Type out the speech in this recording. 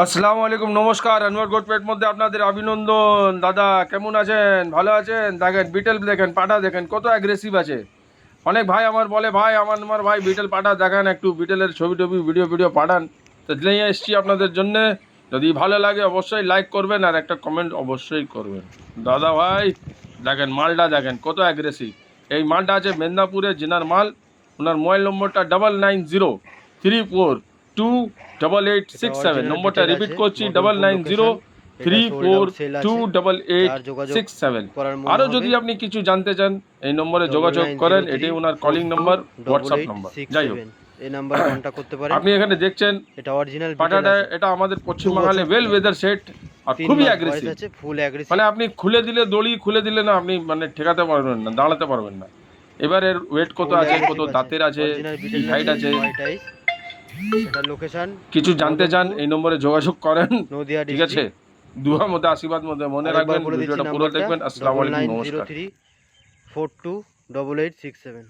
আসসালামু আলাইকুম, নমস্কার। আনোয়ার গোটপেট মধ্যে আপনাদের অভিনন্দন। দাদা কেমন আছেন? ভালো আছেন? দেখেন বিটেল, দেখেন পাঠা, দেখেন কত অ্যাগ্রেসিভ আছে। অনেক ভাই আমার বলে, ভাই আমার ভাই বিটেল পাঠা দেখান, একটু বিটেলের ছবি টবি ভিডিও পাঠান। তো নিয়ে এসছি আপনাদের জন্যে। যদি ভালো লাগে অবশ্যই লাইক করবেন আর একটা কমেন্ট অবশ্যই করবেন। দাদা ভাই দেখেন মালটা, দেখেন কত অ্যাগ্রেসিভ। এই মালটা আছে মেদিনীপুরের জেনার মাল। ওনার মোবাইল নম্বরটা 99028886 নম্বরটা রিপিট করছি, 9903428886। আরও যদি আপনি কিছু জানতে চান এই নম্বরে যোগাযোগ করেন, এটাই ওনার কলিং নাম্বার, হোয়াটসঅ্যাপ নাম্বার। যাই হোক, এই নাম্বারে কন্টাক্ট করতে পারেন। আপনি এখানে দেখছেন এটা অরিজিনাল পাটাটা, এটা আমাদের পশ্চিম বাংলায় ওয়েল ওয়েদার সেট আর খুবই অ্যাগ্রেসিভ আছে, ফুল অ্যাগ্রেসিভ। মানে আপনি খুলে দিলে, দড়ি খুলে দিলে না আপনি মানে ঠেকাতে পারবেন না, দাঁড়াতে পারবেন না। এবার এর ওয়েট কত আছে, কত দাঁতের আছে, কি হাইট আছে, এটা লোকেশন কিছু জানতে চান এই নম্বরে যোগাযোগ করেন। নদিয়া ঠিক আছে, দুয়ার মধ্যে আশীর্বাদ মধ্যে মনে রাখবেন, ভিডিওটা পুরো দেখবেন। আসসালামু আলাইকুম, নমস্কার। 9903428867।